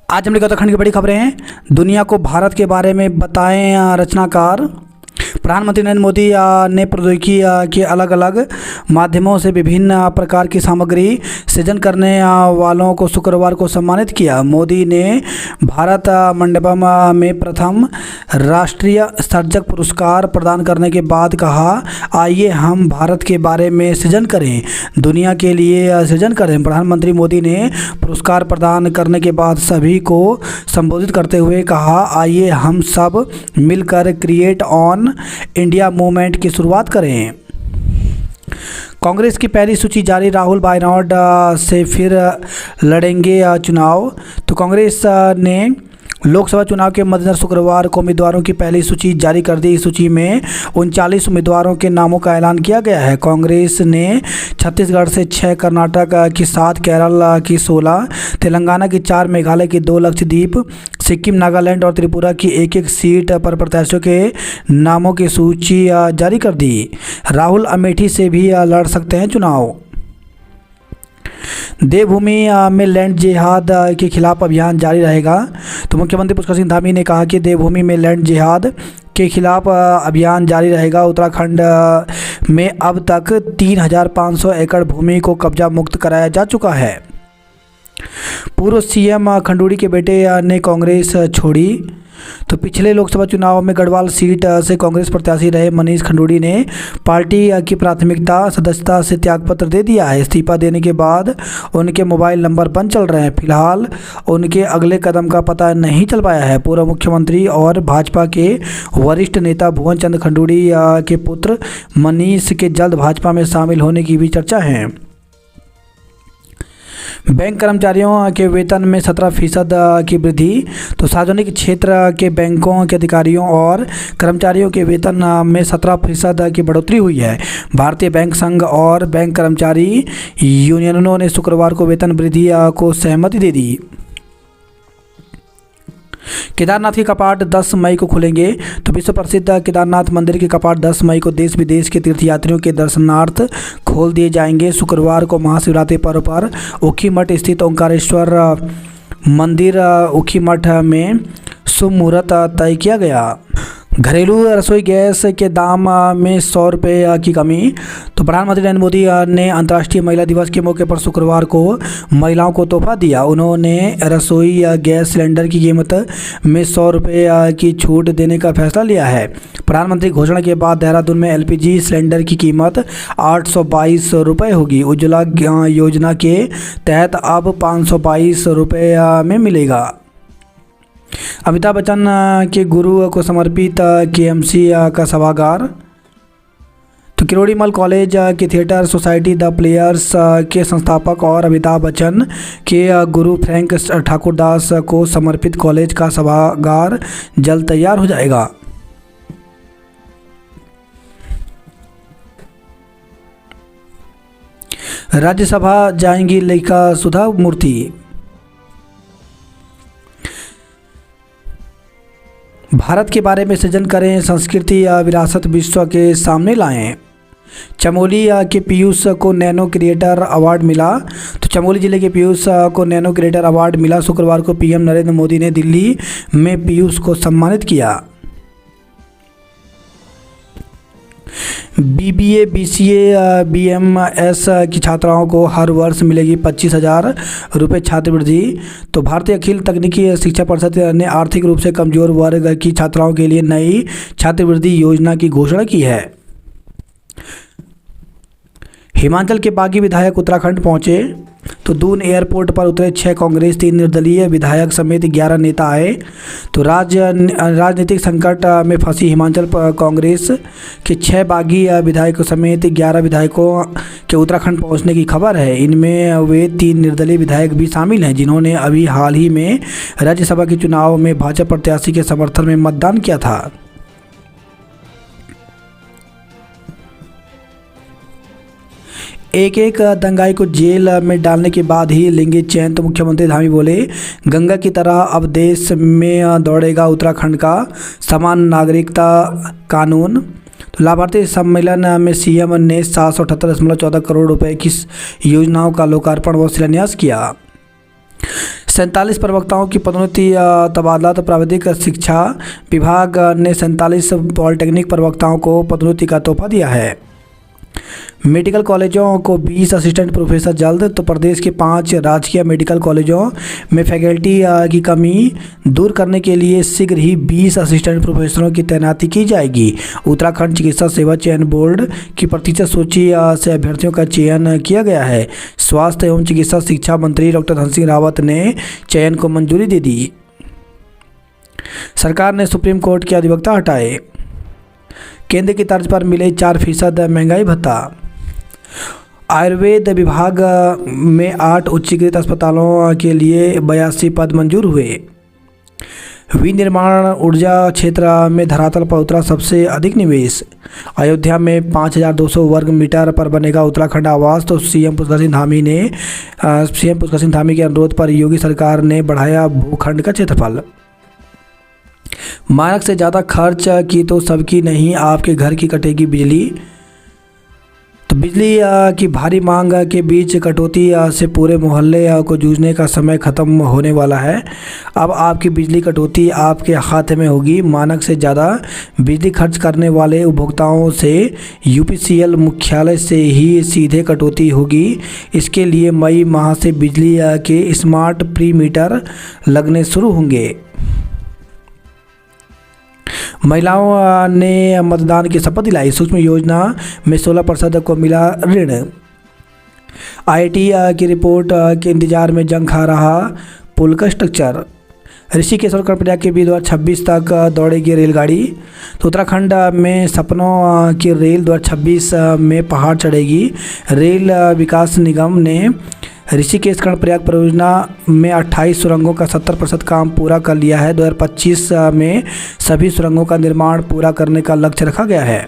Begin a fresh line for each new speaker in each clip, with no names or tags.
आज हम लेकर उत्तराखंड की बड़ी खबरें हैं। दुनिया को भारत के बारे में बताएं रचनाकार। प्रधानमंत्री नरेंद्र मोदी ने प्रौद्योगिकी के अलग अलग माध्यमों से विभिन्न प्रकार की सामग्री सृजन करने वालों को शुक्रवार को सम्मानित किया। मोदी ने भारत मंडपम में प्रथम राष्ट्रीय सर्जक पुरस्कार प्रदान करने के बाद कहा, आइए हम भारत के बारे में सृजन करें, दुनिया के लिए सृजन करें। प्रधानमंत्री मोदी ने पुरस्कार प्रदान करने के बाद सभी को संबोधित करते हुए कहा, आइए हम सब मिलकर क्रिएट ऑन इंडिया मूवमेंट की शुरुआत करें। कांग्रेस की पहली सूची जारी। राहुल वायनाड से फिर लड़ेंगे चुनाव। तो कांग्रेस ने लोकसभा चुनाव के मद्देनजर शुक्रवार को उम्मीदवारों की पहली सूची जारी कर दी। इस सूची में 39 उम्मीदवारों के नामों का ऐलान किया गया है। कांग्रेस ने छत्तीसगढ़ से 6, कर्नाटक की 7, केरल की 16, तेलंगाना की 4, मेघालय की 2, लक्षद्वीप, सिक्किम, नागालैंड और त्रिपुरा की 1-1 सीट पर प्रत्याशियों के नामों की सूची जारी कर दी। राहुल अमेठी से भी लड़ सकते हैं चुनाव। देवभूमि में लैंड जिहाद के खिलाफ अभियान जारी रहेगा। तो मुख्यमंत्री पुष्कर सिंह धामी ने कहा कि देवभूमि में लैंड जिहाद के खिलाफ अभियान जारी रहेगा। उत्तराखंड में अब तक 3,500 एकड़ भूमि को कब्जा मुक्त कराया जा चुका है। पूर्व सीएम खंडूड़ी के बेटे ने कांग्रेस छोड़ी। तो पिछले लोकसभा चुनाव में गढ़वाल सीट से कांग्रेस प्रत्याशी रहे मनीष खंडूड़ी ने पार्टी की प्राथमिकता सदस्यता से त्यागपत्र दे दिया है। इस्तीफा देने के बाद उनके मोबाइल नंबर बंद चल रहे हैं। फिलहाल उनके अगले कदम का पता नहीं चल पाया है। पूर्व मुख्यमंत्री और भाजपा के वरिष्ठ नेता भुवन चंद्र खंडूड़ी के पुत्र मनीष के जल्द भाजपा में शामिल होने की भी चर्चा है। बैंक कर्मचारियों के वेतन में 17% की वृद्धि। तो सार्वजनिक क्षेत्र के बैंकों के अधिकारियों और कर्मचारियों के वेतन में 17% की बढ़ोतरी हुई है। भारतीय बैंक संघ और बैंक कर्मचारी यूनियनों ने शुक्रवार को वेतन वृद्धि को सहमति दे दी। केदारनाथ के कपाट 10 मई को खुलेंगे। तो विश्व प्रसिद्ध केदारनाथ मंदिर के कपाट 10 मई को देश विदेश के तीर्थयात्रियों के दर्शनार्थ खोल दिए जाएंगे। शुक्रवार को महाशिवरात्रि पर्व पर ऊखीमठ स्थित ओंकारेश्वर मंदिर ऊखीमठ में शुभ मुहूर्त तय किया गया। घरेलू रसोई गैस के दाम में 100 रुपये की कमी। तो प्रधानमंत्री नरेंद्र मोदी ने अंतर्राष्ट्रीय महिला दिवस के मौके पर शुक्रवार को महिलाओं को तोहफा दिया। उन्होंने रसोई गैस सिलेंडर की कीमत में 100 रुपये की छूट देने का फैसला लिया है। प्रधानमंत्री घोषणा के बाद देहरादून में एलपीजी सिलेंडर की कीमत 822 रुपये होगी। उज्ज्वला योजना के तहत अब 522 रुपये में मिलेगा। अमिताभ बच्चन के गुरु को समर्पित केएमसी का सभागार। तो किरोड़ीमल कॉलेज के थिएटर सोसाइटी द प्लेयर्स के संस्थापक और अमिताभ बच्चन के गुरु फ्रैंक ठाकुरदास को समर्पित कॉलेज का सभागार जल्द तैयार हो जाएगा। राज्यसभा जाएंगी लेखिका सुधा मूर्ति। भारत के बारे में सृजन करें, संस्कृति या विरासत विश्व के सामने लाएं। चमोली के पीयूष को नैनो क्रिएटर अवार्ड मिला। तो चमोली जिले के पीयूष को नैनो क्रिएटर अवार्ड मिला। शुक्रवार को पीएम नरेंद्र मोदी ने दिल्ली में पीयूष को सम्मानित किया। बीबीए, बीसीए, बीएमएस की छात्राओं को हर वर्ष मिलेगी 25,000 रुपये छात्रवृत्ति। तो भारतीय अखिल तकनीकी शिक्षा परिषद ने आर्थिक रूप से कमजोर वर्ग की छात्राओं के लिए नई छात्रवृत्ति योजना की घोषणा की है। हिमाचल के बागी विधायक उत्तराखंड पहुंचे। तो दून एयरपोर्ट पर उतरे 6 कांग्रेस, 3 निर्दलीय विधायक समेत 11 नेता आए। तो राजनीतिक संकट में फंसी हिमाचल कांग्रेस के 6 बागी विधायकों समेत 11 विधायकों के उत्तराखंड पहुंचने की खबर है। इनमें वे 3 निर्दलीय विधायक भी शामिल हैं जिन्होंने अभी हाल ही में राज्यसभा के चुनाव में भाजपा प्रत्याशी के समर्थन में मतदान किया था। एक दंगाई को जेल में डालने के बाद ही लेंगे चैन। तो मुख्यमंत्री धामी बोले, गंगा की तरह अब देश में दौड़ेगा उत्तराखंड का समान नागरिकता कानून। तो लाभार्थी सम्मेलन में सीएम ने 778.14 करोड़ रुपए की योजनाओं का लोकार्पण व शिलान्यास किया। 47 प्रवक्ताओं की पदोन्नति तबादला। तो प्राविधिक शिक्षा विभाग ने 47 पॉलिटेक्निक प्रवक्ताओं को पदोन्नति का तोहफा दिया है। मेडिकल कॉलेजों को 20 असिस्टेंट प्रोफेसर जल्द। तो प्रदेश के 5 राजकीय मेडिकल कॉलेजों में फैकल्टी की कमी दूर करने के लिए शीघ्र ही 20 असिस्टेंट प्रोफेसरों की तैनाती की जाएगी। उत्तराखंड चिकित्सा सेवा चयन बोर्ड की प्रतिशत सूची से अभ्यर्थियों का चयन किया गया है। स्वास्थ्य एवं चिकित्सा शिक्षा मंत्री डॉक्टर धन सिंह रावत ने चयन को मंजूरी दे दी। सरकार ने सुप्रीम कोर्ट के अधिवक्ता हटाए। केंद्र की तर्ज पर मिले 4% महंगाई भत्ता। आयुर्वेद विभाग में 8 उच्चीकृत अस्पतालों के लिए 82 पद मंजूर हुए। विनिर्माण ऊर्जा क्षेत्र में धरातल पर उतरा सबसे अधिक निवेश। अयोध्या में 5200 वर्ग मीटर पर बनेगा उत्तराखंड आवास। तो सीएम पुष्कर सिंह धामी के अनुरोध पर योगी सरकार ने बढ़ाया भूखंड का क्षेत्रफल। मानक से ज़्यादा खर्च की तो सबकी नहीं, आपके घर की कटेगी बिजली। तो बिजली की भारी मांग के बीच कटौती से पूरे मोहल्ले को जूझने का समय ख़त्म होने वाला है। अब आपकी बिजली कटौती आपके हाथ में होगी। मानक से ज़्यादा बिजली खर्च करने वाले उपभोक्ताओं से यूपीसीएल मुख्यालय से ही सीधे कटौती होगी। इसके लिए मई माह से बिजली के स्मार्ट प्री मीटर लगने शुरू होंगे। महिलाओं ने मतदान की शपथ दिलाई। सूक्ष्म योजना में 16% को मिला ऋण। आईआईटी की रिपोर्ट के इंतजार में जंग खा रहा पुल का स्ट्रक्चर। ऋषिकेश और कर्णप्रयाग के बीच 2026 तक दौड़ेगी रेलगाड़ी। तो उत्तराखंड में सपनों की रेल 2026 में पहाड़ चढ़ेगी। रेल विकास निगम ने ऋषिकेश कर्णप्रयाग परियोजना में 28 सुरंगों का 70% काम पूरा कर लिया है। 2025 में सभी सुरंगों का निर्माण पूरा करने का लक्ष्य रखा गया है।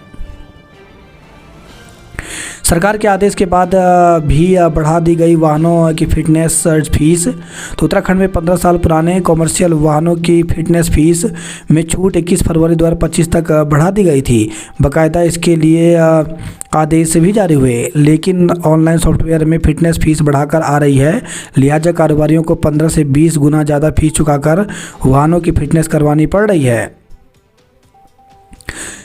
सरकार के आदेश के बाद भी बढ़ा दी गई वाहनों की फिटनेस फीस। तो उत्तराखंड में 15 साल पुराने कॉमर्शियल वाहनों की फिटनेस फीस में छूट 21 फरवरी 2025 तक बढ़ा दी गई थी। बाकायदा इसके लिए आदेश भी जारी हुए, लेकिन ऑनलाइन सॉफ्टवेयर में फिटनेस फीस बढ़ाकर आ रही है। लिहाजा कारोबारियों को 15 से 20 गुना ज़्यादा फीस चुकाकर वाहनों की फिटनेस करवानी पड़ रही है।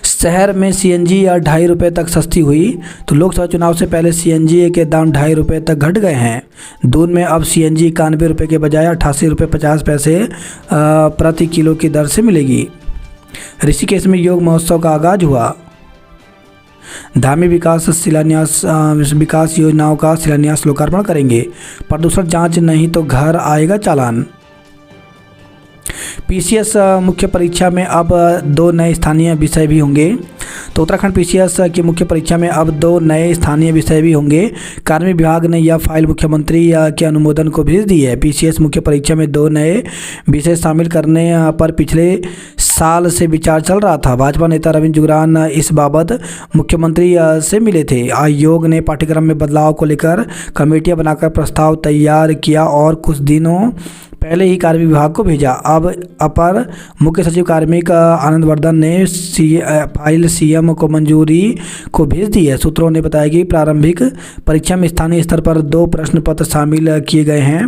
शहर में सीएनजी 2.5 रुपये तक सस्ती हुई। तो लोकसभा चुनाव से पहले सीएनजी के दाम 2.5 रुपये तक घट गए हैं। दून में अब सीएनजी 91 रुपये के बजाय 88 रुपये 50 पैसे प्रति किलो की दर से मिलेगी। ऋषिकेश में योग महोत्सव का आगाज हुआ। धामी विकास योजनाओं का शिलान्यास लोकार्पण करेंगे। प्रदूषण जांच नहीं तो घर आएगा चालान। पीसीएस मुख्य परीक्षा में अब 2 नए स्थानीय विषय भी होंगे। तो उत्तराखंड पीसीएस की मुख्य परीक्षा में अब 2 नए स्थानीय विषय भी होंगे। कार्मिक विभाग ने यह फाइल मुख्यमंत्री के अनुमोदन को भेज दी है। पीसीएस मुख्य परीक्षा में 2 नए विषय शामिल करने पर पिछले साल से विचार चल रहा था। भाजपा नेता रविंद्र जुगरान इस बाबत मुख्यमंत्री से मिले थे। आयोग ने पाठ्यक्रम में बदलाव को लेकर कमेटियां बनाकर प्रस्ताव तैयार किया और कुछ दिनों पहले ही कार्मिक विभाग को भेजा। अब अपर मुख्य सचिव कार्मिक आनंद वर्धन ने फाइल सीएम को मंजूरी को भेज दी है। सूत्रों ने बताया कि प्रारंभिक परीक्षा में स्थानीय स्तर पर 2 प्रश्न पत्र शामिल किए गए हैं।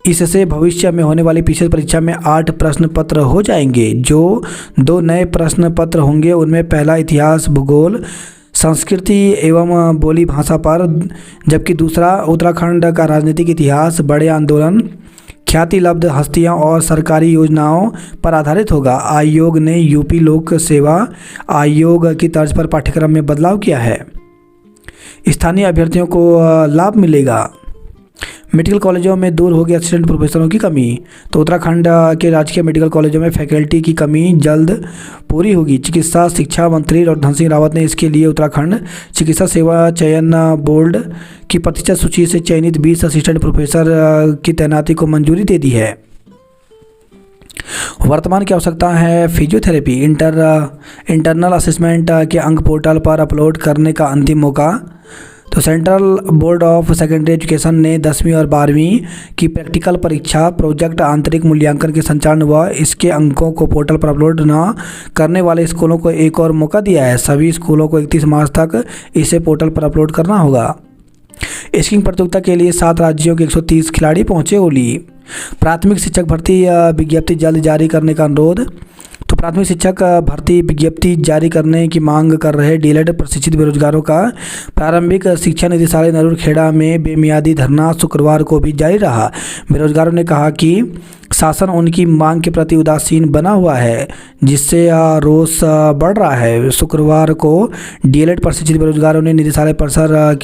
इससे भविष्य में होने वाली पीसीएस परीक्षा में 8 प्रश्न पत्र हो जाएंगे। जो 2 नए प्रश्न पत्र होंगे उनमें पहला इतिहास, भूगोल, संस्कृति एवं बोली भाषा पर, जबकि दूसरा उत्तराखंड का राजनीतिक इतिहास, बड़े आंदोलन, ख्याति लब्ध हस्तियां और सरकारी योजनाओं पर आधारित होगा। आयोग ने यूपी लोक सेवा आयोग की तर्ज पर पाठ्यक्रम में बदलाव किया है। स्थानीय अभ्यर्थियों को लाभ मिलेगा। मेडिकल कॉलेजों में दूर होगी असिस्टेंट प्रोफेसरों की कमी। तो उत्तराखंड के राजकीय मेडिकल कॉलेजों में फैकल्टी की कमी जल्द पूरी होगी। चिकित्सा शिक्षा मंत्री डॉक्टर धन सिंह रावत ने इसके लिए उत्तराखंड चिकित्सा सेवा चयन बोर्ड की प्रतिशत सूची से चयनित 20 असिस्टेंट प्रोफेसर की तैनाती को मंजूरी दे दी है। वर्तमान की आवश्यकता है फिजियोथेरेपी। इंटरनल असेसमेंट के अंक पोर्टल पर अपलोड करने का अंतिम मौका। तो central board of secondary education ने 10वीं और 12वीं की प्रैक्टिकल परीक्षा प्रोजेक्ट आंतरिक मूल्यांकन के संचालन व इसके अंकों को पोर्टल पर अपलोड न करने वाले स्कूलों को एक और मौका दिया है। सभी स्कूलों को 31 मार्च तक इसे पोर्टल पर अपलोड करना होगा। स्कीइंग प्रतियोगिता के लिए 7 राज्यों के 130 खिलाड़ी पहुंचे ओली। प्राथमिक शिक्षक भर्ती विज्ञप्ति जल्द जारी करने का अनुरोध। तो प्राथमिक शिक्षक भर्ती विज्ञप्ति जारी करने की मांग कर रहे डीएलएड प्रशिक्षित बेरोजगारों का प्रारंभिक शिक्षा निदेशालय नरूरखेड़ा में बेमियादी धरना शुक्रवार को भी जारी रहा। बेरोजगारों ने कहा कि शासन उनकी मांग के प्रति उदासीन बना हुआ है, जिससे रोष बढ़ रहा है। शुक्रवार को डीएलएड प्रशिक्षित बेरोजगारों ने निदेशालय परिसर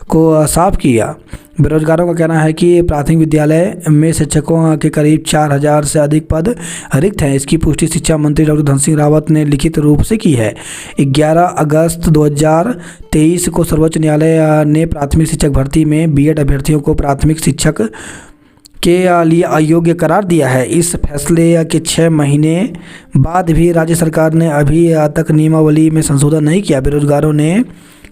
को साफ किया। बेरोजगारों का कहना है कि प्राथमिक विद्यालय में शिक्षकों के करीब 4000 से अधिक पद रिक्त हैं। इसकी पुष्टि शिक्षा मंत्री डॉक्टर धन सिंह रावत ने लिखित रूप से की है। 11 अगस्त 2023 को सर्वोच्च न्यायालय ने प्राथमिक शिक्षक भर्ती में बीएड अभ्यर्थियों को प्राथमिक शिक्षक के लिए अयोग्य करार दिया है। इस फैसले के 6 महीने बाद भी राज्य सरकार ने अभी तक नियमावली में संशोधन नहीं किया। बेरोजगारों ने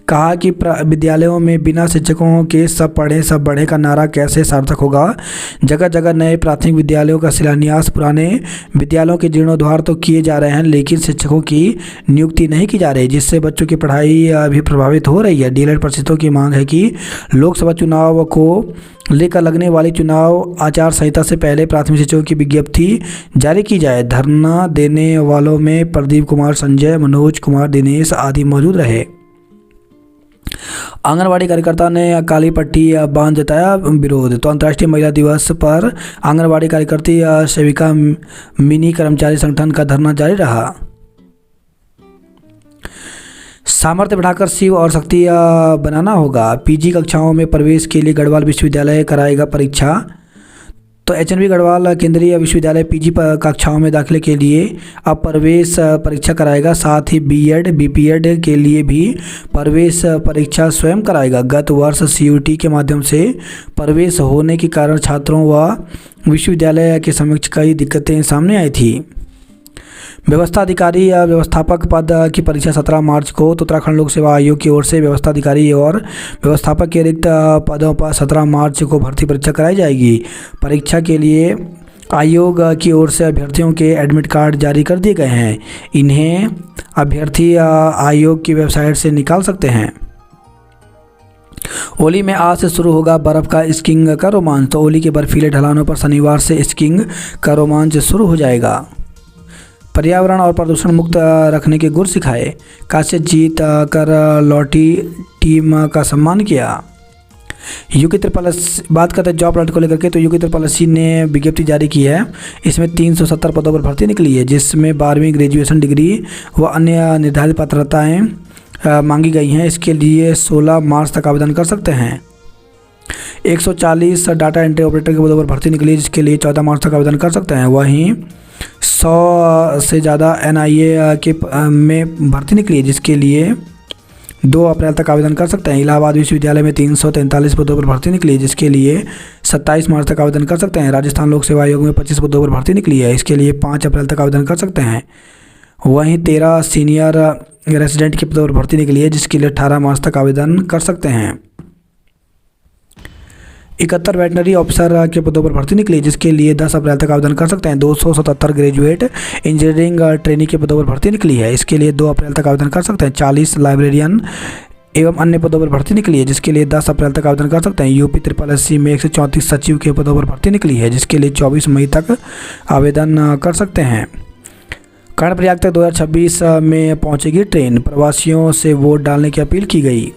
कहा कि विद्यालयों में बिना शिक्षकों के सब पढ़े सब बढ़े का नारा कैसे सार्थक होगा। जगह जगह नए प्राथमिक विद्यालयों का शिलान्यास, पुराने विद्यालयों के जीर्णोद्धार तो किए जा रहे हैं, लेकिन शिक्षकों की नियुक्ति नहीं की जा रही, जिससे बच्चों की पढ़ाई भी प्रभावित हो रही है। डीएलएड प्रशिक्षकों की मांग है कि लोकसभा चुनाव को लेकर लगने वाली चुनाव आचार संहिता से पहले प्राथमिक शिक्षकों की विज्ञप्ति जारी की जाए। धरना देने वालों में प्रदीप कुमार, संजय, मनोज कुमार, दिनेश आदि मौजूद रहे। आंगनवाड़ी कार्यकर्ता ने काली पट्टी बांध जताया विरोध। तो अंतर्राष्ट्रीय महिला दिवस पर आंगनवाड़ी कार्यकर्ती सेविका मिनी कर्मचारी संगठन का धरना जारी रहा। सामर्थ्य बढ़ाकर शिव और शक्ति बनाना होगा। पीजी कक्षाओं में प्रवेश के लिए गढ़वाल विश्वविद्यालय कराएगा परीक्षा। तो एचएनबी गढ़वाल केंद्रीय विश्वविद्यालय पीजी कक्षाओं में दाखिले के लिए अब प्रवेश परीक्षा कराएगा। साथ ही बीएड बीपीएड के लिए भी प्रवेश परीक्षा स्वयं कराएगा। गत वर्ष सीयूटी के माध्यम से प्रवेश होने के कारण छात्रों व विश्वविद्यालय के समक्ष कई दिक्कतें सामने आई थी। व्यवस्था अधिकारी या व्यवस्थापक पद की परीक्षा 17 मार्च को तो उत्तराखंड लोक सेवा आयोग की ओर से व्यवस्था अधिकारी और व्यवस्थापक के रिक्त पदों पर 17 मार्च को भर्ती परीक्षा कराई जाएगी। परीक्षा के लिए आयोग की ओर से अभ्यर्थियों के एडमिट कार्ड जारी कर दिए गए हैं। इन्हें अभ्यर्थी आयोग की वेबसाइट से निकाल सकते हैं। ओली में आज से शुरू होगा बर्फ़ का स्कीइंग का रोमांच। तो ओली के बर्फीले ढलानों पर शनिवार से स्कीइंग का रोमांच शुरू हो जाएगा। पर्यावरण और प्रदूषण मुक्त रखने के गुर सिखाए। कांस्य जीत कर लौटी टीम का सम्मान किया। यूके ट्रिपल एस बात करते हैं जॉब अलर्ट को लेकर के। तो यूके ट्रिपल एस ने विज्ञप्ति जारी की है। इसमें 370 पदों पर भर्ती निकली है, जिसमें 12वीं ग्रेजुएशन डिग्री व अन्य निर्धारित पात्रताएं मांगी गई हैं। इसके लिए 16 मार्च तक आवेदन कर सकते हैं। 140 डाटा एंट्री ऑपरेटर के पदों पर भर्ती निकली, जिसके लिए 14 मार्च तक आवेदन कर सकते हैं। वहीं 100 से ज़्यादा एनआईए के में भर्ती निकली है, जिसके लिए 2 अप्रैल तक आवेदन कर सकते हैं। इलाहाबाद विश्वविद्यालय में 343 पदों पर भर्ती निकली है, जिसके लिए 27 मार्च तक आवेदन कर सकते हैं। राजस्थान लोक सेवा आयोग में 25 पदों पर भर्ती निकली है, इसके लिए 5 अप्रैल तक आवेदन कर सकते हैं। वहीं 13 सीनियर रेजिडेंट के पदों पर भर्ती निकली है, जिसके लिए 18 मार्च तक आवेदन कर सकते हैं। 71 वेटनरी ऑफिसर के पदों पर भर्ती निकली, जिसके लिए 10 अप्रैल तक आवेदन कर सकते हैं। 277 ग्रेजुएट इंजीनियरिंग ट्रेनी के पदों पर भर्ती निकली है, इसके लिए 2 अप्रैल तक आवेदन कर सकते हैं। 40 लाइब्रेरियन एवं अन्य पदों पर भर्ती निकली है, जिसके लिए 10 अप्रैल तक आवेदन कर सकते हैं। यूपी ट्रिपल एससी में 134 सचिव के पदों पर भर्ती निकली है, जिसके लिए 24 मई तक आवेदन कर सकते हैं। कर्णप्रयाग तक 2026 में पहुंचेगी ट्रेन। प्रवासियों से वोट डालने की अपील की गई।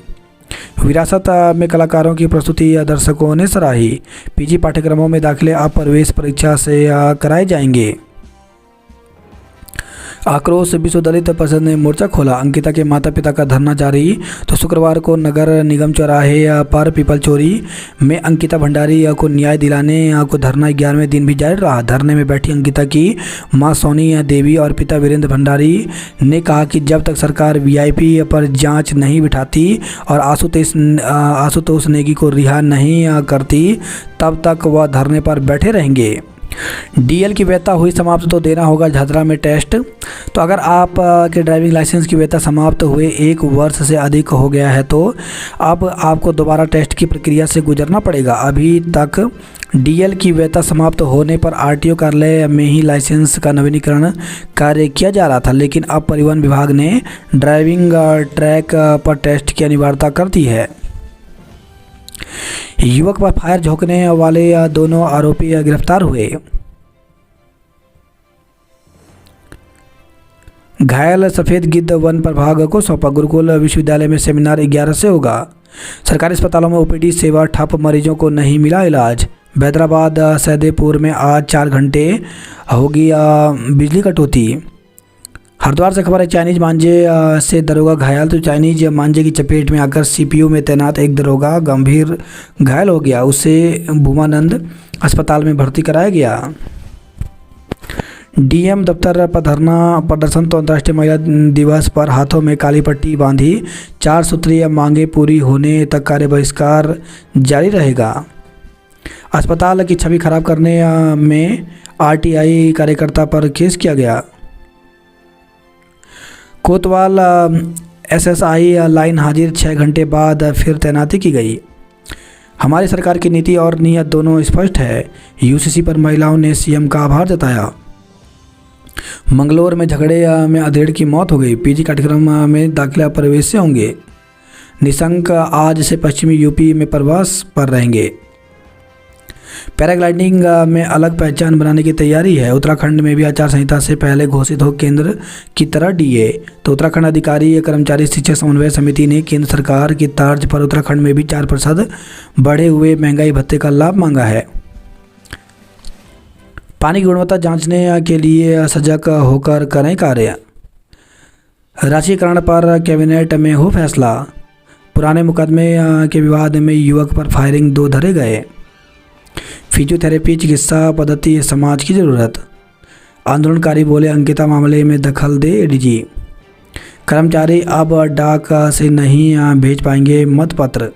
विरासत में कलाकारों की प्रस्तुति दर्शकों ने सराही। पीजी पाठ्यक्रमों में दाखिले अब प्रवेश परीक्षा से कराए जाएंगे। आक्रोश विश्व दलित परिषद ने मोर्चा खोला। अंकिता के माता पिता का धरना जारी। तो शुक्रवार को नगर निगम चौराहे पर पीपल चोरी में अंकिता भंडारी को न्याय दिलाने को धरना 11वें दिन भी जारी रहा। धरने में बैठी अंकिता की मां सोनी देवी और पिता वीरेंद्र भंडारी ने कहा कि जब तक सरकार वीआईपी पर जांच नहीं बिठाती और आशुतोष नेगी को रिहा नहीं करती, तब तक वह धरने पर बैठे रहेंगे। डीएल की वैधता हुई समाप्त तो देना होगा झाझरा में टेस्ट। तो अगर आप के ड्राइविंग लाइसेंस की वैधता समाप्त हुए 1 वर्ष से अधिक हो गया है, तो अब आपको दोबारा टेस्ट की प्रक्रिया से गुजरना पड़ेगा। अभी तक डीएल की वैधता समाप्त होने पर आरटीओ कार्यालय में ही लाइसेंस का नवीनीकरण कार्य किया जा रहा था, लेकिन अब परिवहन विभाग ने ड्राइविंग ट्रैक पर टेस्ट की अनिवार्यता कर दी है। युवक पर फायर झोंकने वाले दोनों आरोपी गिरफ्तार हुए। घायल सफ़ेद गिद्ध वन प्रभाग को सौंपा। गुरुकुल विश्वविद्यालय में सेमिनार 11 से होगा। सरकारी अस्पतालों में ओपीडी सेवा ठप, मरीजों को नहीं मिला इलाज। हैदराबाद सैदेपुर में आज 4 घंटे होगी बिजली कटौती। हरिद्वार से खबर है, चाइनीज मांझे से दरोगा घायल। तो चाइनीज मांझे की चपेट में आकर सीपीयू में तैनात एक दरोगा गंभीर घायल हो गया। उसे भूमानंद अस्पताल में भर्ती कराया गया। डीएम दफ्तर पर धरना प्रदर्शन। तो अंतर्राष्ट्रीय महिला दिवस पर हाथों में काली पट्टी बांधी। 4 सूत्रीय मांगे पूरी होने तक कार्य बहिष्कार जारी रहेगा। अस्पताल की छवि खराब करने में आरटीआई कार्यकर्ता पर केस किया गया। कोतवाल एसएसआई लाइन हाजिर, 6 घंटे बाद फिर तैनाती की गई। हमारी सरकार की नीति और नीयत दोनों स्पष्ट है। यूसीसी पर महिलाओं ने सीएम का आभार जताया। मंगलौर में झगड़े में अधेड़ की मौत हो गई। पीजी कार्यक्रम में दाखिला प्रवेश से होंगे। निशंक आज से पश्चिमी यूपी में प्रवास पर रहेंगे। पैराग्लाइडिंग में अलग पहचान बनाने की तैयारी है। उत्तराखंड में भी आचार संहिता से पहले घोषित हो केंद्र की तरह डीए। तो उत्तराखंड अधिकारी कर्मचारी शिक्षक समन्वय समिति ने केंद्र सरकार की तर्ज पर उत्तराखंड में भी 4% बढ़े हुए महंगाई भत्ते का लाभ मांगा है। पानी की गुणवत्ता जांचने के लिए सजग होकर करें कार्य। राष्ट्रीयकरण पर कैबिनेट में हो फैसला। पुराने मुकदमे के विवाद में युवक पर फायरिंग, 2 धरे गए। फिजियोथेरेपी चिकित्सा पद्धति समाज की ज़रूरत। आंदोलनकारी बोले, अंकिता मामले में दखल दे एडीजी। कर्मचारी अब डाक से नहीं भेज पाएंगे मतपत्र।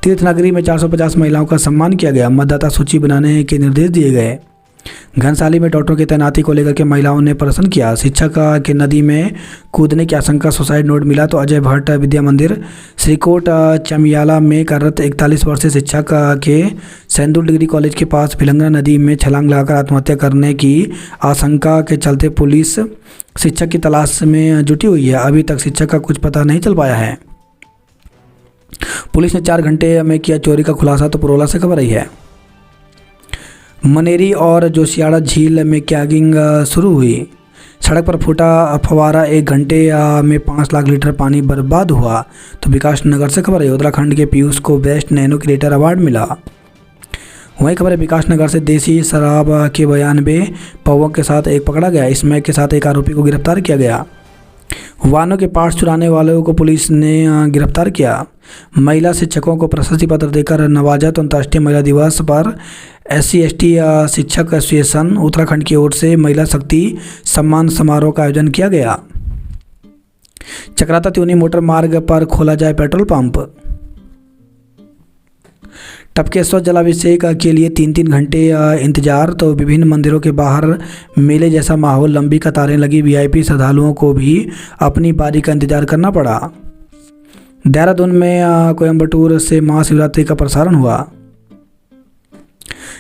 तीर्थ नगरी में 450 महिलाओं का सम्मान किया गया। मतदाता सूची बनाने के निर्देश दिए गए। घनसाली में डॉक्टरों की तैनाती को लेकर के महिलाओं ने प्रदर्शन किया। शिक्षक के नदी में कूदने की आशंका, सुसाइड नोट मिला। तो अजय भट्ट विद्या मंदिर श्रीकोट चमियाला में कार्यरत 41 वर्षीय शिक्षक के सैंदुल डिग्री कॉलेज के पास भिलंगना नदी में छलांग लगाकर आत्महत्या करने की आशंका के चलते पुलिस शिक्षक की तलाश में जुटी हुई है। अभी तक शिक्षक का कुछ पता नहीं चल पाया है। पुलिस ने 4 घंटे में किया चोरी का खुलासा। तो पुरोला से खबर आई है। मनेरी और जोशियाड़ा झील में कैगिंग शुरू हुई। सड़क पर फूटा फवारा, 1 घंटे में 5 लाख लीटर पानी बर्बाद हुआ। तो विकास नगर से खबर है। उत्तराखंड के पीयूष को बेस्ट नैनो क्रिएटर अवार्ड मिला। वहीं खबर है, विकास नगर से देसी शराब के 92 पौवों के साथ एक पकड़ा गया। स्मैक के साथ एक आरोपी को गिरफ्तार किया गया। वाहनों के पार्ट्स चुराने वालों को पुलिस ने गिरफ्तार किया। महिला शिक्षकों को प्रशस्ति पत्र देकर नवाजा। तो अंतर्राष्ट्रीय महिला दिवस पर SC/ST शिक्षक एसोसिएशन उत्तराखंड की ओर से महिला शक्ति सम्मान समारोह का आयोजन किया गया। चक्राता त्यूनी मोटर मार्ग पर खोला जाए पेट्रोल पंप। टपकेश्वर जलाभिषेक के लिए 3-3 घंटे इंतजार। तो विभिन्न मंदिरों के बाहर मेले जैसा माहौल, लंबी कतारें लगी। VIP श्रद्धालुओं को भी अपनी बारी का इंतजार करना पड़ा। देहरादून में कोयम्बटूर से महाशिवरात्रि का प्रसारण हुआ।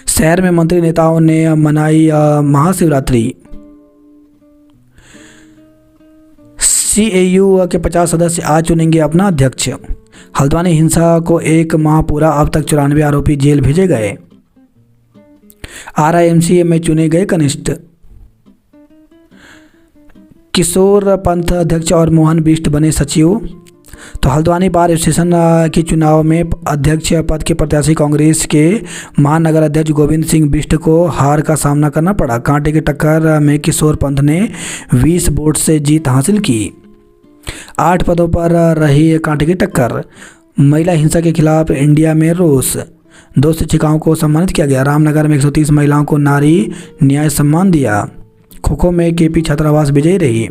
शहर में मंत्री नेताओं ने मनाई महाशिवरात्रि। CAU के 50 सदस्य आज चुनेंगे अपना अध्यक्ष। हल्द्वानी हिंसा को 1 माह पूरा, अब तक 94 आरोपी जेल भेजे गए। RIMC में चुने गए कनिष्ठ। किशोर पंथ अध्यक्ष और मोहन बिष्ट बने सचिव। तो हल्द्वानी बार एसोसिएशन के चुनाव में अध्यक्ष पद के प्रत्याशी कांग्रेस के महानगर अध्यक्ष गोविंद सिंह बिष्ट को हार का सामना करना पड़ा। कांटे की टक्कर में किशोर पंथ ने 20 वोट से जीत हासिल की। 8 पदों पर रही कांटे की टक्कर। महिला हिंसा के खिलाफ इंडिया में रोष। 2 शिक्षिकाओं को सम्मानित किया गया। रामनगर में 130 महिलाओं को नारी न्याय सम्मान दिया। खो-खो में KP छात्रावास विजयी रही।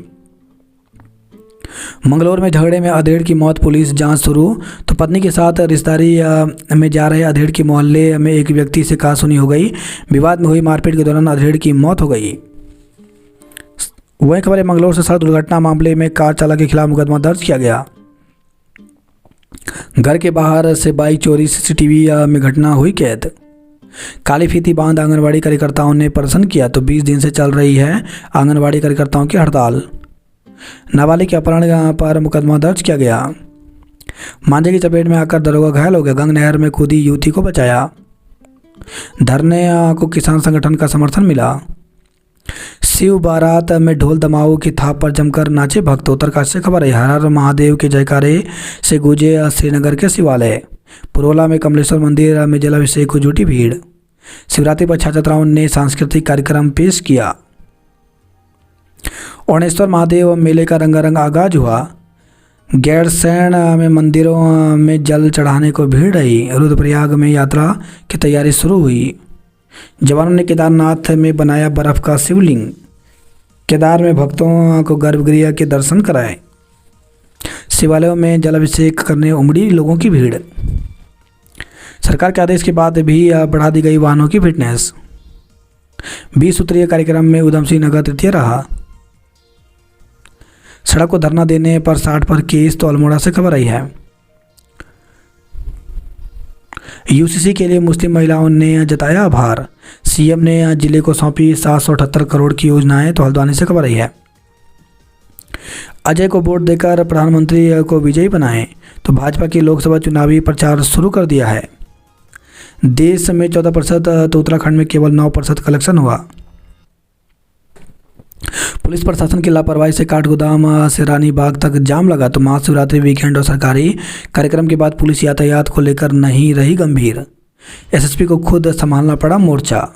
मंगलौर में झगड़े में अधेड़ की मौत, पुलिस जांच शुरू। तो पत्नी के साथ रिश्तेदारी में जा रहे अधेड़ की मोहल्ले में एक व्यक्ति से कहासुनी हो गई। विवाद में हुई मारपीट के दौरान अधेड़ की मौत हो गई। वही खबर है, मंगलौर से सड़क दुर्घटना मामले में कार चालक के खिलाफ मुकदमा दर्ज किया गया। घर के बाहर से बाइक चोरी, CCTV में घटना हुई कैद। काली फीती बांध आंगनबाड़ी कार्यकर्ताओं ने प्रदर्शन किया। तो 20 दिन से चल रही है आंगनबाड़ी कार्यकर्ताओं की हड़ताल। नाबालिग के अपहरण पर मुकदमा दर्ज किया गया। मांझे की चपेट में आकर दरोगा घायल हो गया। गंग नहर में कूदी युवती को बचाया। धरने को किसान संगठन का समर्थन मिला। शिव बारात में ढोल दमाऊ की थाप पर जमकर नाचे भक्त। उत्तरकाशी से खबर है, हर हर महादेव के जयकारे से गूंजे श्रीनगर के शिवालय। पुरोला में कमलेश्वर मंदिर में जलाभिषेक को जुटी भीड़। शिवरात्रि पर छात्र छात्राओं ने सांस्कृतिक कार्यक्रम पेश किया। ओणेश्वर महादेव मेले का रंगारंग आगाज हुआ। गैरसैंण में मंदिरों में जल चढ़ाने को भीड़ रही। रुद्रप्रयाग में यात्रा की तैयारी शुरू हुई। जवानों ने केदारनाथ में बनाया बर्फ का शिवलिंग। केदार में भक्तों को गर्भगृह के दर्शन कराए। शिवालयों में जलाभिषेक करने उमड़ी लोगों की भीड़। सरकार के आदेश के बाद भी बढ़ा दी गई वाहनों की फिटनेस। 20 सूत्रीय कार्यक्रम में उधम सिंह नगर तृतीय रहा। सड़क को धरना देने पर 60 पर केस, तो अल्मोड़ा से खबर आई है। यूसीसी के लिए मुस्लिम महिलाओं ने जताया आभार। सीएम ने जिले को सौंपी 778 करोड़ की योजनाएं, तो हल्द्वानी से खबर आई है। अजय को वोट देकर प्रधानमंत्री को विजयी बनाएं, तो भाजपा की लोकसभा चुनावी प्रचार शुरू कर दिया है। देश में 14%, तो उत्तराखंड में केवल 9% कलेक्शन हुआ। पुलिस प्रशासन की लापरवाही से काठगोदाम से रानी बाग तक जाम लगा। तो महाशिवरात्रि वीकेंड और सरकारी कार्यक्रम के बाद पुलिस यातायात को लेकर नहीं रही गंभीर। एसएसपी को खुद संभालना पड़ा मोर्चा।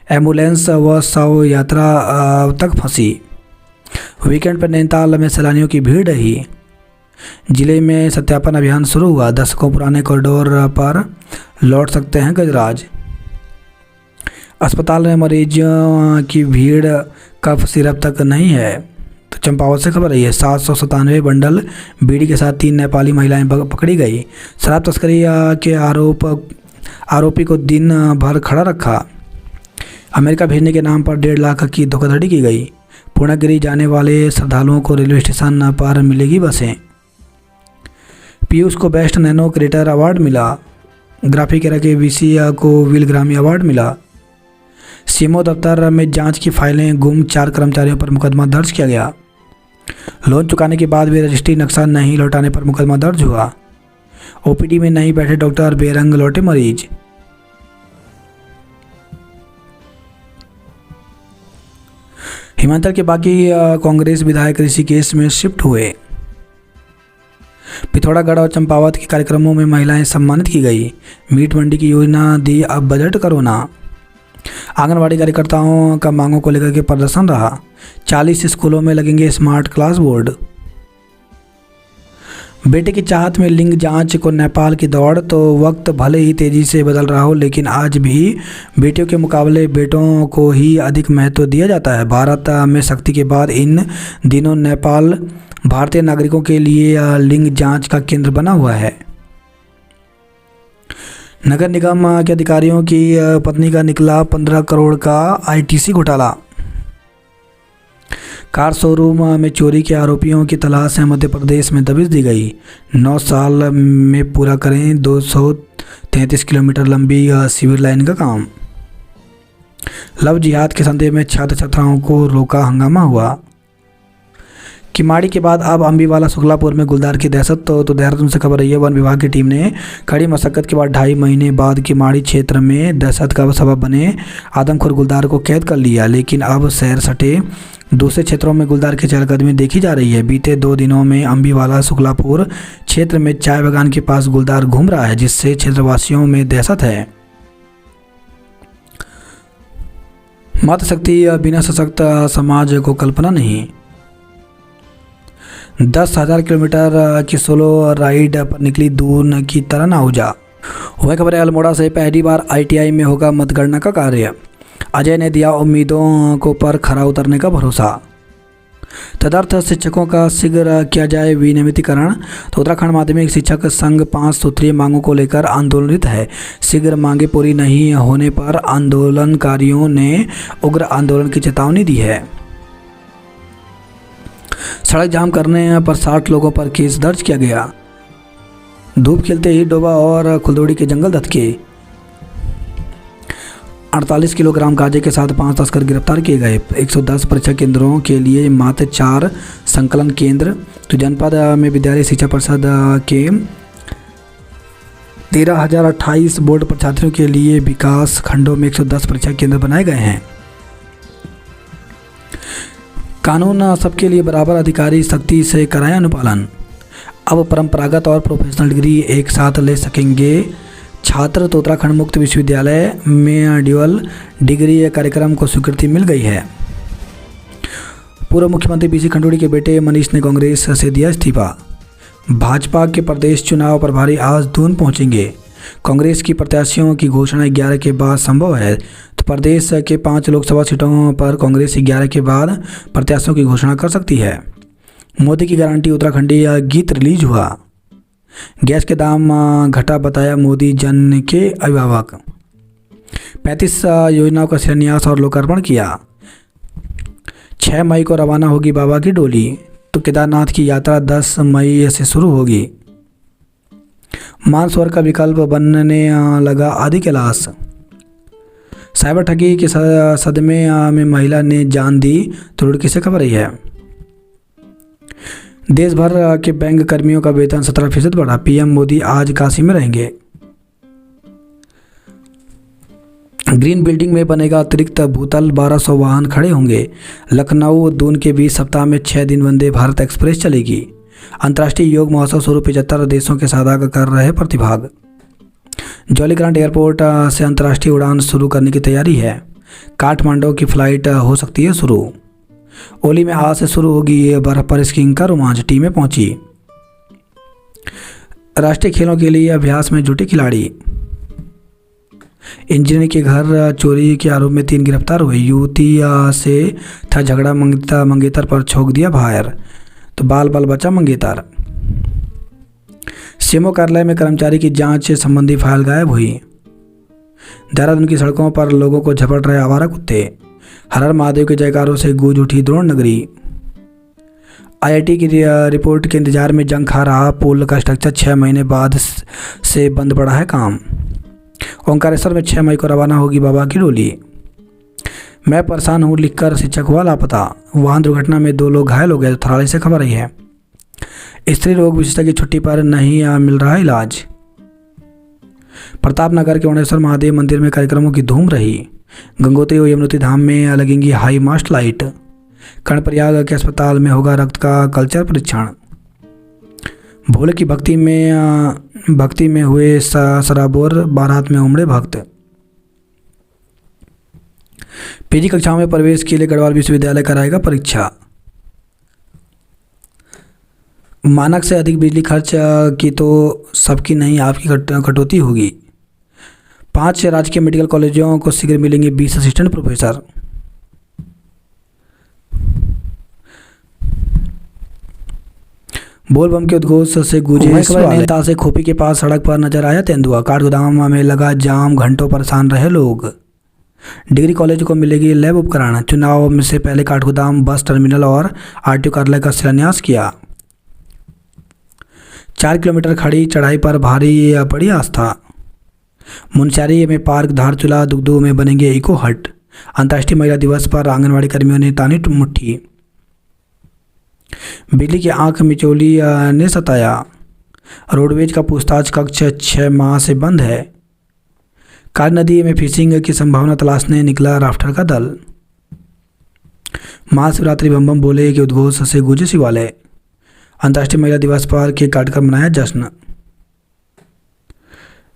एम्बुलेंस व शव यात्रा तक फंसी। वीकेंड पर नैनीताल में सैलानियों की भीड़ रही। जिले में सत्यापन अभियान शुरू हुआ। दशकों पुराने कॉरिडोर पर लौट सकते हैं गजराज। अस्पताल में मरीजों की भीड़, कफ सिरप तक नहीं है। तो चंपावत से खबर आई है। 797 बंडल बीड़ी के साथ 3 नेपाली महिलाएं पकड़ी गई। शराब तस्करी के आरोपी को दिन भर खड़ा रखा। अमेरिका भेजने के नाम पर 1.5 लाख की धोखाधड़ी की गई। पूर्णागिरी जाने वाले श्रद्धालुओं को रेलवे स्टेशन पर मिलेगी बसें। पीयूष को बेस्ट नैनो क्रिएटर अवार्ड मिला। ग्राफिक एरा के वीसी को व्हील ग्रामी अवार्ड मिला। सीएमओ दफ्तर में जांच की फाइलें गुम, 4 कर्मचारियों पर मुकदमा दर्ज किया गया। लोन चुकाने के बाद भी रजिस्ट्री नक्शा नहीं लौटाने पर मुकदमा दर्ज हुआ। ओपीडी में नहीं बैठे डॉक्टर, बेरंग लौटे मरीज। हिमाचल के बाकी कांग्रेस विधायक ऋषिकेश में शिफ्ट हुए। पिथौरागढ़ और चंपावत के कार्यक्रमों में महिलाएं सम्मानित की गई। मीट मंडी की योजना दी, अब बजट करोना। आंगनवाड़ी कार्यकर्ताओं का मांगों को लेकर के प्रदर्शन रहा। 40 स्कूलों में लगेंगे स्मार्ट क्लास बोर्ड। बेटे की चाहत में लिंग जांच को नेपाल की दौड़। तो वक्त भले ही तेजी से बदल रहा हो, लेकिन आज भी बेटियों के मुकाबले बेटों को ही अधिक महत्व दिया जाता है। भारत में शक्ति के बाद इन दिनों नेपाल भारतीय नागरिकों के लिए लिंग जांच का केंद्र बना हुआ है। नगर निगम के अधिकारियों की पत्नी का निकला 15 करोड़ का आईटीसी घोटाला। कार शोरूम में चोरी के आरोपियों की तलाश में मध्य प्रदेश में दबिश दी गई। 9 साल में पूरा करें 233 किलोमीटर लंबी सिविल लाइन का काम। लव जिहाद के संदेह में छात्र छात्राओं को रोका, हंगामा हुआ। किमाड़ी के बाद अब अम्बीवाला शुक्लापुर में गुलदार की दहशत। तो देहरादून से खबर रही है। वन विभाग की टीम ने कड़ी मशक्कत के बाद 2.5 महीने बाद किमाड़ी क्षेत्र में दहशत का सबब बने आदमखोर गुलदार को कैद कर लिया, लेकिन अब शहर सटे दूसरे क्षेत्रों में गुलदार की चहलकदमी देखी जा रही है। बीते 2 दिनों में अम्बीवाला शुक्लापुर क्षेत्र में चाय बागान के पास गुलदार घूम रहा है, जिससे क्षेत्रवासियों में दहशत है। मातृशक्ति बिना सशक्त समाज को कल्पना नहीं। 10,000 किलोमीटर की सोलो राइड पर निकली दून की तरह नाउजा। वह खबर है अल्मोड़ा से। पहली बार आईटीआई में होगा मतगणना का कार्य। अजय ने दिया उम्मीदों को पर खरा उतरने का भरोसा। तदर्थ शिक्षकों का शीघ्र किया जाए विनियमितीकरण। तो उत्तराखंड माध्यमिक शिक्षक संघ 5 सूत्रीय मांगों को लेकर आंदोलित है। शीघ्र मांगे पूरी नहीं होने पर आंदोलनकारियों ने उग्र आंदोलन की चेतावनी दी है। सड़क जाम करने पर 60 लोगों पर केस दर्ज किया गया। धूप खिलते ही डोबा और खुलदोड़ी के जंगल धधके। 48 किलोग्राम गांजे के साथ 5 तस्कर गिरफ्तार किए गए। 110 परीक्षा केंद्रों के लिए मात्र 4 संकलन केंद्र। तो जनपद में विद्यालय शिक्षा परिषद के 13,028 बोर्ड परीक्षार्थियों के लिए विकास खंडों में 110 परीक्षा केंद्र बनाए गए हैं। कानून सबके लिए बराबर, अधिकारी सख्ती से कराएं अनुपालन। अब परंपरागत और प्रोफेशनल डिग्री एक साथ ले सकेंगे छात्र। तो उत्तराखंड मुक्त विश्वविद्यालय में ड्यूअल डिग्री कार्यक्रम को स्वीकृति मिल गई है। पूर्व मुख्यमंत्री बीसी खंडूड़ी के बेटे मनीष ने कांग्रेस से दिया इस्तीफा। भाजपा के प्रदेश चुनाव प्रभारी आज दून पहुंचेंगे। कांग्रेस की प्रत्याशियों की घोषणा 11 के बाद संभव है। तो प्रदेश के 5 लोकसभा सीटों पर कांग्रेस 11 के बाद प्रत्याशियों की घोषणा कर सकती है। मोदी की गारंटी उत्तराखंडी गीत रिलीज हुआ। गैस के दाम घटा, बताया मोदी जन के अभिभावक। 35 योजनाओं का शिलान्यास और लोकार्पण किया। 6 मई को रवाना होगी बाबा की डोली। तो केदारनाथ की यात्रा 10 मई से शुरू होगी। मानसरोवर का विकल्प बनने लगा आदि कैलाश। साइबर ठगी के सदमे में महिला ने जान दी। तो रुड़की से खबर रही है। देश भर के बैंक कर्मियों का वेतन 17% बढ़ा। पीएम मोदी आज काशी में रहेंगे। ग्रीन बिल्डिंग में बनेगा अतिरिक्त भूतल, 1200 वाहन खड़े होंगे। लखनऊ दून के बीच सप्ताह में 6 दिन वंदे भारत एक्सप्रेस चलेगी। अंतर्राष्ट्रीय योग महोत्सव शुरू, 75 देशों के साधक कर रहे प्रतिभाग। जौलीग्रांट एयरपोर्ट से अंतर्राष्ट्रीय उड़ान शुरू करने की तैयारी है। काठमांडू की फ्लाइट हो सकती है शुरू। ओली में आज से शुरू होगी ये बर्फ पर स्कीइंग का रोमांच, टीमें पहुंची। राष्ट्रीय खेलों के लिए अभ्यास में जुटे खिलाड़ी। इंजीनियर के घर चोरी के आरोप में 3 गिरफ्तार हुए। युवती से था झगड़ा, मंगेतर पर छोक दिया फायर। तो बाल बचा मंगेतर। सीएमओ कार्यालय में कर्मचारी की जांच संबंधी फाइल गायब हुई। देहरादून की सड़कों पर लोगों को झपट रहे आवारा कुत्ते। हर हर महादेव के जयकारों से गूंज उठी द्रोण नगरी। आईआईटी की रिपोर्ट के इंतजार में जंग खा रहा पुल का स्ट्रक्चर 6 महीने बाद से बंद पड़ा है काम। ओंकारेश्वर में 6 मई को रवाना होगी बाबा की डोली। मैं परेशान हूँ लिखकर शिक्षक हुआ लापता। वाहन दुर्घटना में 2 लोग घायल हो गए। थराली से खबर रही है। स्त्री रोग विशेषज्ञ की छुट्टी पर नहीं मिल रहा इलाज। प्रतापनगर के ओणेश्वर महादेव मंदिर में कार्यक्रमों की धूम रही। गंगोत्री और यमुनोत्री धाम में लगेंगी हाई मास्ट लाइट। कर्णप्रयाग के अस्पताल में होगा रक्त का कल्चर परीक्षण। भोले की भक्ति में हुए सराबोर, बारात में उमड़े भक्त। पीजी कक्षाओं में प्रवेश के लिए गढ़वाल विश्वविद्यालय कराएगा परीक्षा। मानक से अधिक बिजली खर्च की तो सबकी नहीं, आपकी कटौती होगी। 5 राजकीय मेडिकल कॉलेजों को शीघ्र मिलेंगे 20 असिस्टेंट प्रोफेसर। बोलबम के उद्घोष से गूंजे नैनीताल से खोपी के पास सड़क पर नजर आया तेंदुआ। काठगोदाम में लगा जाम, घंटों परेशान रहे लोग। डिग्री कॉलेज को मिलेगी लैब उपकरण। चुनाव में से पहले काठगोदाम बस टर्मिनल और आरटीओ कार्यालय का शिलान्यास किया। 4 किलोमीटर खड़ी चढ़ाई पर भारी पड़ी आस्था। मुनस्यारी में पार्क, धारचूला, दुगदू में बनेंगे इको हट। अंतर्राष्ट्रीय महिला दिवस पर आंगनवाड़ी कर्मियों ने तानी मुट्ठी। बिजली की आंख मिचौली ने सताया। रोडवेज का पूछताछ कक्ष 6 माह से बंद है। काली नदी में फिशिंग की संभावना तलाशने निकला राफ्टर का दल। महाशिवरात्रि बम बम बोले के उद्घोष से गूंजे शिवालय। अंतर्राष्ट्रीय महिला दिवस पर केक काटकर मनाया जश्न।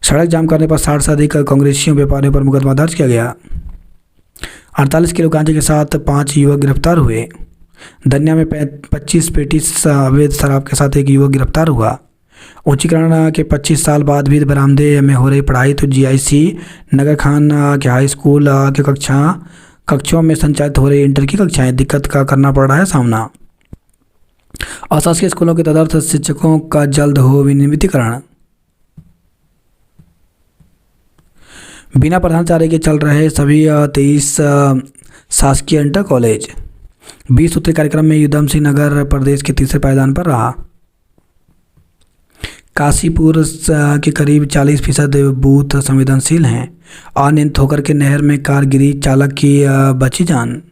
सड़क जाम करने पर 60 से अधिक कांग्रेसियों व्यापारियों पर मुकदमा दर्ज किया गया। 48 किलो गांजे के साथ 5 युवक गिरफ्तार हुए। धन्या में 25 पेटी अवैध शराब के साथ एक युवक गिरफ्तार हुआ। उच्चीकरण के 25 साल बाद भी बरामदे में हो रही पढ़ाई। तो जीआईसी नगर खान के हाई स्कूल के कक्षों में संचालित हो रही इंटर की कक्षाएं, दिक्कत का करना पड़ रहा है सामना। अशासकीय स्कूलों के तदर्थ शिक्षकों का जल्द हो विनियमितीकरण। बिना प्रधानाचार्य के चल रहे सभी 23 शासकीय इंटर कॉलेज। 20 सूत्रीय कार्यक्रम में उधम सिंह नगर प्रदेश के तीसरे पायदान पर रहा। काशीपुर के करीब 40% बूथ संवेदनशील हैं। अनियंत्रित होकर के नहर में कार गिरी, चालक की बची जान।